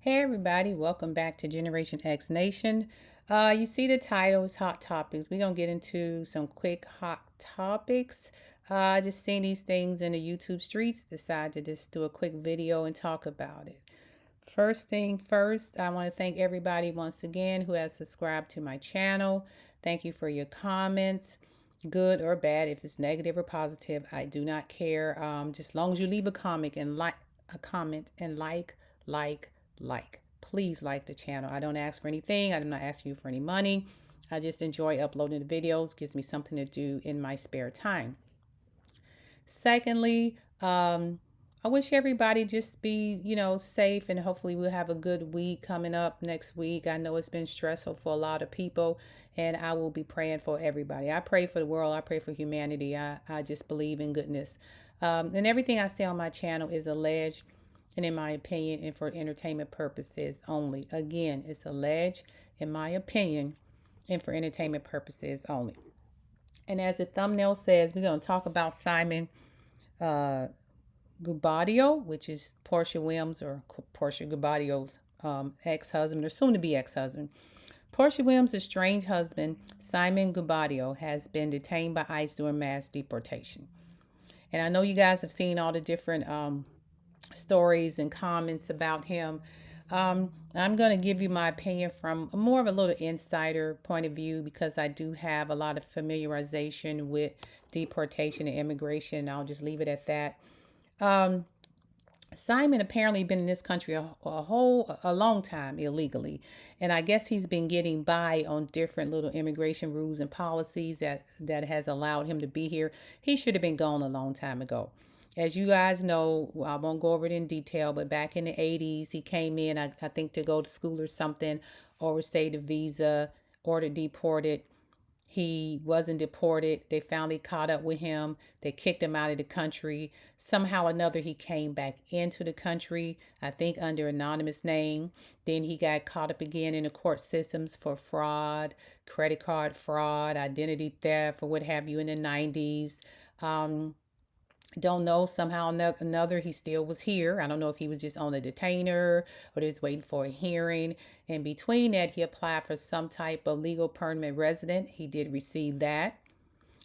Hey everybody, welcome back to Generation X Nation. You see the title is Hot Topics. We're gonna get into some quick hot topics. Just seeing these things in the YouTube streets, decided to just do a quick video and talk about it. First thing first, I want to thank everybody once again who has subscribed to my channel. Thank you for your comments, good or bad. If it's negative or positive, I do not care. Just as long as you leave a comment and like. Please like the channel. I don't ask for anything. I'm not asking you for any money. I just enjoy uploading the videos. Gives me something to do in my spare time. Secondly, I wish everybody just be, safe, and hopefully we'll have a good week coming up next week. I know it's been stressful for a lot of people, and I will be praying for everybody. I pray for the world. I pray for humanity. I just believe in goodness. And everything I say on my channel is alleged and in my opinion and for entertainment purposes only. Again, it's alleged in my opinion and for entertainment purposes only. And as the thumbnail says, we're going to talk about Simone uh, Guobadia, which is Portia Williams or Portia Guobadia's ex-husband or soon-to-be ex-husband. Portia Williams' estranged husband, Simone Guobadia, has been detained by ICE during mass deportation. And I know you guys have seen all the different stories and comments about him. I'm going to give you my opinion from more of a little insider point of view because I do have a lot of familiarization with deportation and immigration. I'll just leave it at that. Um, Simon apparently been in this country a long time illegally, and I guess he's been getting by on different little immigration rules and policies that has allowed him to be here. He should have been gone a long time ago. As you guys know, I won't go over it in detail, but back in the 80s, he came in, I think, to go to school or something, overstayed a visa, ordered deported. He wasn't deported. They finally caught up with him. They kicked him out of the country. Somehow or another, he came back into the country, I think under anonymous name. Then he got caught up again in the court systems for fraud, credit card fraud, identity theft, or what have you in the 90s. Um, don't know, somehow or another he still was here. I don't know if he was just on a detainer or just waiting for a hearing. In between that, he applied for some type of legal permanent resident. He did receive that.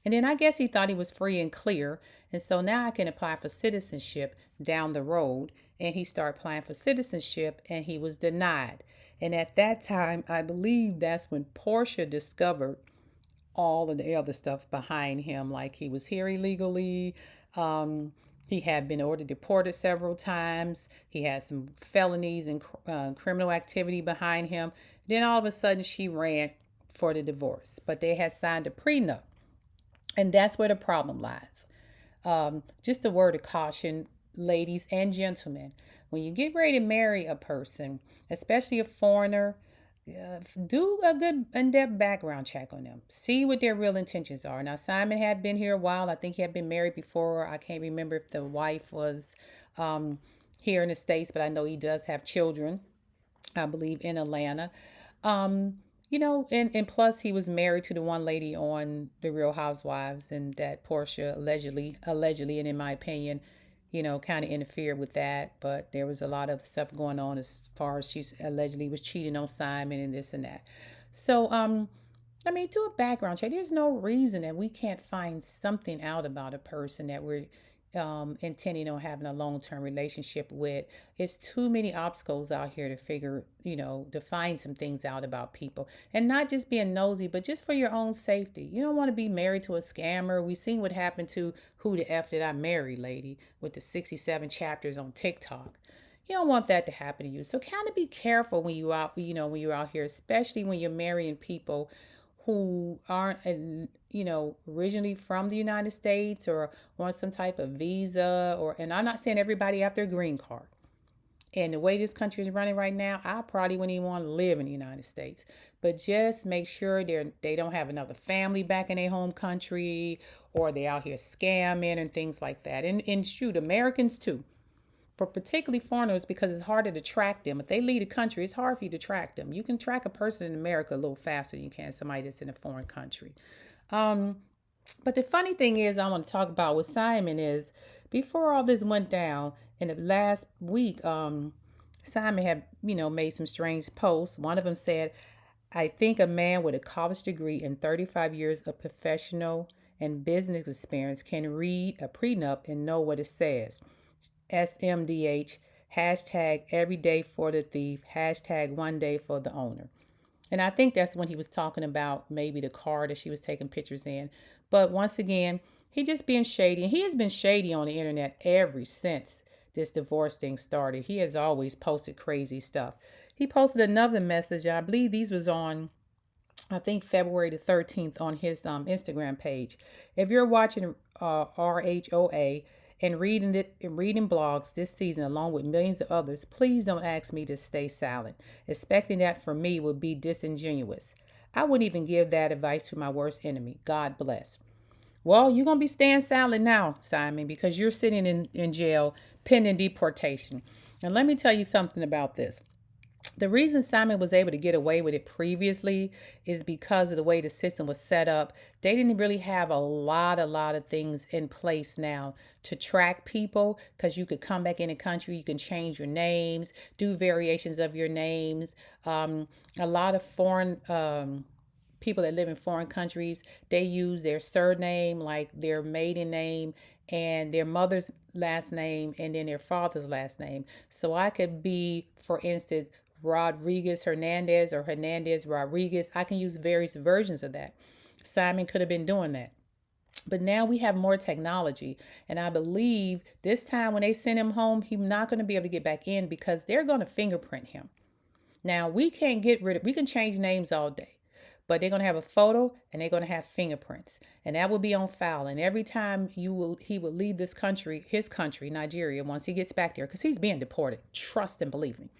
And then I guess he thought he was free and clear. And so now I can apply for citizenship down the road. And he started applying for citizenship and he was denied. And at that time, I believe that's when Portia discovered all of the other stuff behind him, like he was here illegally. He had been ordered deported several times. He had some felonies and criminal activity behind him. Then all of a sudden, she ran for the divorce, but they had signed a prenup, and that's where the problem lies. Just a word of caution, ladies and gentlemen, when you get ready to marry a person, especially a foreigner, do a good in-depth background check on them. See what their real intentions are. Now, Simon had been here a while. I think he had been married before. I can't remember if the wife was here in the States, but I know he does have children, I believe, in Atlanta. And plus he was married to the one lady on The Real Housewives, and that Portia allegedly, and in my opinion, kind of interfered with that. But there was a lot of stuff going on as far as she allegedly was cheating on Simon and this and that. So, I mean, do a background check. There's no reason that we can't find something out about a person that we're intending on having a long-term relationship with. It's too many obstacles out here to to find some things out about people, and not just being nosy, but just for your own safety. You don't want to be married to a scammer. We seen what happened to Who the F Did I Marry lady with the 67 chapters on TikTok. You don't want that to happen to you. So kind of be careful when when you're out here, especially when you're marrying people who aren't, originally from the United States or want some type of visa, and I'm not saying everybody after a green card. And the way this country is running right now, I probably wouldn't even want to live in the United States. But just make sure they don't have another family back in their home country, or they out here scamming and things like that. And shoot, Americans too, but particularly foreigners, because it's harder to track them. If they leave the country, it's hard for you to track them. You can track a person in America a little faster than you can somebody that's in a foreign country. Um, but the funny thing is, I want to talk about with Simon is before all this went down in the last week, Simon had, made some strange posts. One of them said, I think a man with a college degree and 35 years of professional and business experience can read a prenup and know what it says. SMDH, hashtag every day for the thief, hashtag one day for the owner. And I think that's when he was talking about maybe the car that she was taking pictures in. But once again, he just being shady. And he has been shady on the internet ever since this divorce thing started. He has always posted crazy stuff. He posted another message. I believe these was on, I think, February the 13th on his Instagram page. If you're watching RHOA and reading blogs this season along with millions of others, please don't ask me to stay silent. Expecting that from me would be disingenuous. I wouldn't even give that advice to my worst enemy. God bless. Well, you're going to be staying silent now, Simon, because you're sitting in jail pending deportation. And let me tell you something about this. The reason Simon was able to get away with it previously is because of the way the system was set up. They didn't really have a lot of things in place now to track people, because you could come back in the country, you can change your names, do variations of your names. A lot of foreign people that live in foreign countries, they use their surname, like their maiden name and their mother's last name and then their father's last name. So I could be, for instance, Rodriguez Hernandez or Hernandez Rodriguez. I can use various versions of that. Simon could have been doing that. But now we have more technology. And I believe this time when they send him home, he's not going to be able to get back in because they're going to fingerprint him. Now we can't get rid of, we can change names all day, but they're going to have a photo and they're going to have fingerprints, and that will be on file. And every time he will leave this country, his country, Nigeria, once he gets back there, because he's being deported. Trust and believe me.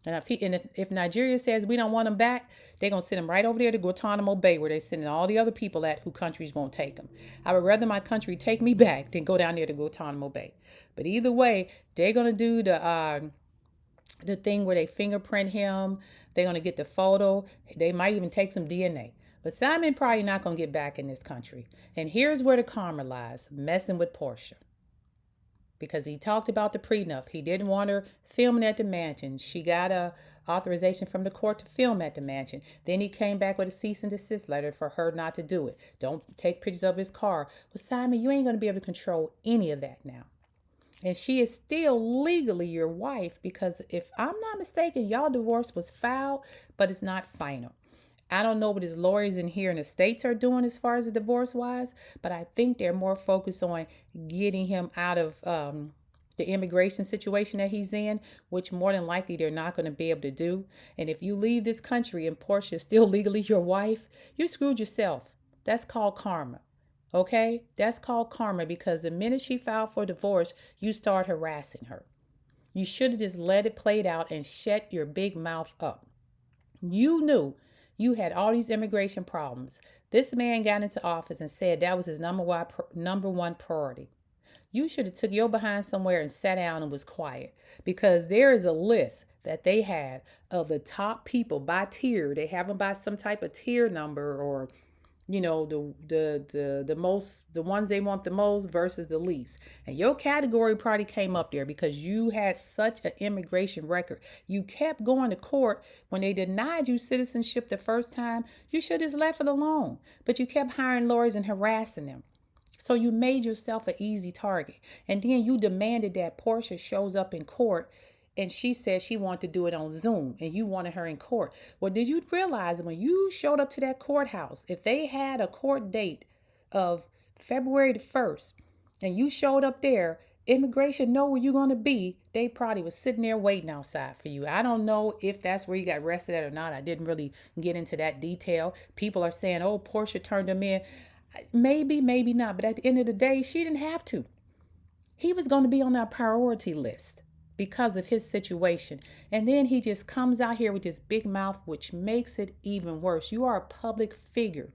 And if Nigeria says we don't want him back, they're going to send him right over there to Guantanamo Bay, where they're sending all the other people at who countries won't take him. I would rather my country take me back than go down there to Guantanamo Bay. But either way, they're going to do the thing where they fingerprint him. They're going to get the photo. They might even take some DNA. But Simon probably not going to get back in this country. And here's where the karma lies, messing with Portia. Because he talked about the prenup. He didn't want her filming at the mansion. She got a authorization from the court to film at the mansion. Then he came back with a cease and desist letter for her not to do it. Don't take pictures of his car. But Simon, you ain't going to be able to control any of that now. And she is still legally your wife, because if I'm not mistaken, y'all divorce was filed, but it's not final. I don't know what his lawyers in here in the States are doing as far as the divorce wise, but I think they're more focused on getting him out of the immigration situation that he's in, which more than likely they're not going to be able to do. And if you leave this country and Portia is still legally your wife, you screwed yourself. That's called karma. Okay? That's called karma, because the minute she filed for divorce, you start harassing her. You should have just let it play out and shut your big mouth up. You knew you had all these immigration problems. This man got into office and said that was his number one priority. You should have took your behind somewhere and sat down and was quiet, because there is a list that they had of the top people by tier. They have them by some type of tier number, or the ones they want the most versus the least. And your category probably came up there because you had such an immigration record. You kept going to court when they denied you citizenship the first time. You should have just left it alone, but you kept hiring lawyers and harassing them. So you made yourself an easy target. And then you demanded that Portia shows up in court, and she said she wanted to do it on Zoom and you wanted her in court. Well, did you realize when you showed up to that courthouse, if they had a court date of February the 1st and you showed up there, immigration know where you're going to be. They probably was sitting there waiting outside for you. I don't know if that's where you got arrested at or not. I didn't really get into that detail. People are saying, oh, Portia turned them in. Maybe, maybe not. But at the end of the day, she didn't have to. He was going to be on our priority list because of his situation. And then he just comes out here with this big mouth, which makes it even worse. You are a public figure.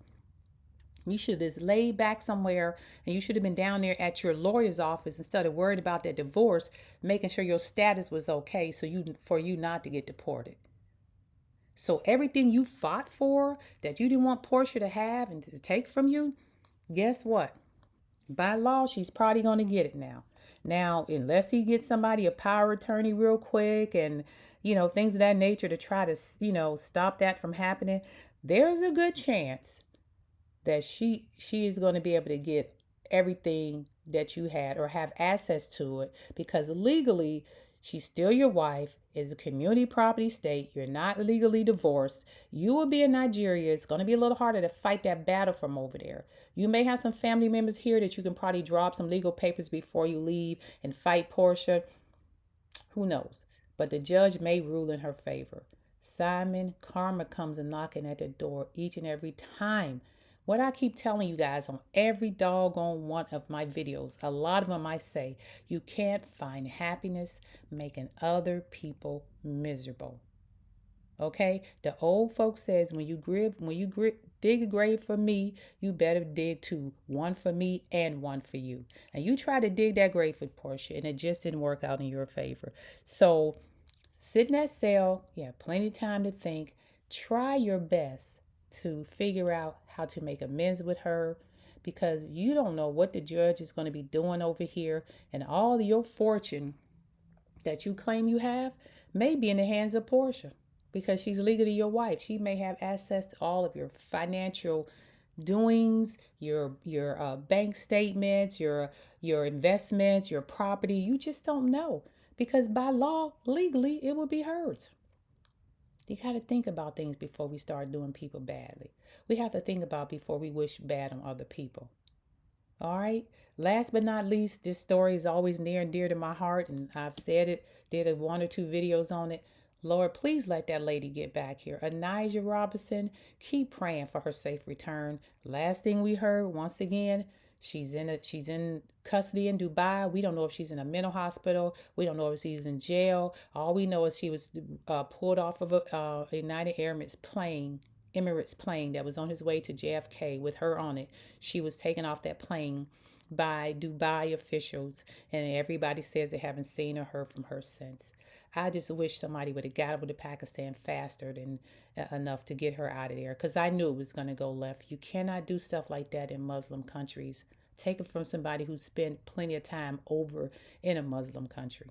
You should have just laid back somewhere, and you should have been down there at your lawyer's office instead of worried about that divorce, making sure your status was okay for you not to get deported. So everything you fought for that you didn't want Portia to have and to take from you, guess what? By law, she's probably going to get it now. Now, unless he gets somebody a power attorney real quick and things of that nature to try to, stop that from happening, there's a good chance that she is going to be able to get everything that you had or have access to it, because legally she's still your wife. It's a community property state. You're not legally divorced. You will be in Nigeria. It's going to be a little harder to fight that battle from over there. You may have some family members here that you can probably drop some legal papers before you leave and fight Portia. Who knows? But the judge may rule in her favor. Simon, karma comes a knocking at the door each and every time. What I keep telling you guys on every doggone one of my videos, a lot of them I say, you can't find happiness making other people miserable. Okay, the old folks says dig a grave for me, you better dig two, one for me and one for you. And you try to dig that grave for Portia, and it just didn't work out in your favor. So sit in that cell. You have plenty of time to think. Try your best to figure out how to make amends with her, because you don't know what the judge is going to be doing over here, and all your fortune that you claim you have may be in the hands of Portia, because she's legally your wife. She may have access to all of your financial doings, your bank statements, your investments, your property. You just don't know, because by law, legally, it will be hers. You got to think about things before we start doing people badly. We have to think about before we wish bad on other people. All right. Last but not least, this story is always near and dear to my heart, and I've said it, did a one or two videos on it. Lord, please let that lady get back here. Anijah Robinson, keep praying for her safe return. Last thing we heard, once again, she's in custody in Dubai. We don't know if she's in a mental hospital. We don't know if she's in jail. All we know is she was pulled off of a United Emirates plane that was on his way to JFK with her on it. She was taken off that plane by Dubai officials, and everybody says they haven't seen or heard from her since. I just wish somebody would have got over to Pakistan faster than enough to get her out of there, because I knew it was going to go left. You cannot do stuff like that in Muslim countries. Take it from somebody who spent plenty of time over in a Muslim country.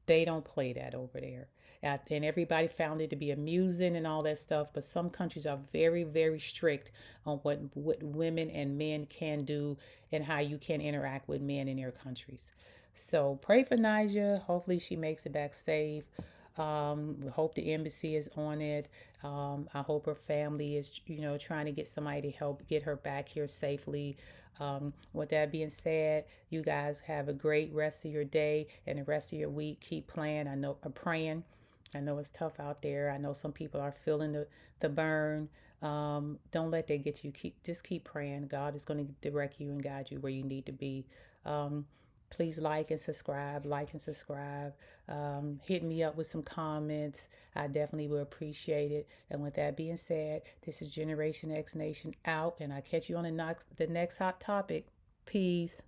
They don't play that over there. And everybody found it to be amusing and all that stuff. But some countries are very, very strict on what women and men can do and how you can interact with men in their countries. So pray for Niger. Hopefully she makes it back safe. We hope the embassy is on it. I hope her family is, trying to get somebody to help get her back here safely. With that being said, you guys have a great rest of your day and the rest of your week. Keep playing. Praying. I know it's tough out there. I know some people are feeling the burn. Don't let that get you. Just keep praying. God is going to direct you and guide you where you need to be. Please like and subscribe. Hit me up with some comments. I definitely will appreciate it. And with that being said, this is Generation X Nation out, and I'll catch you on the next hot topic. Peace.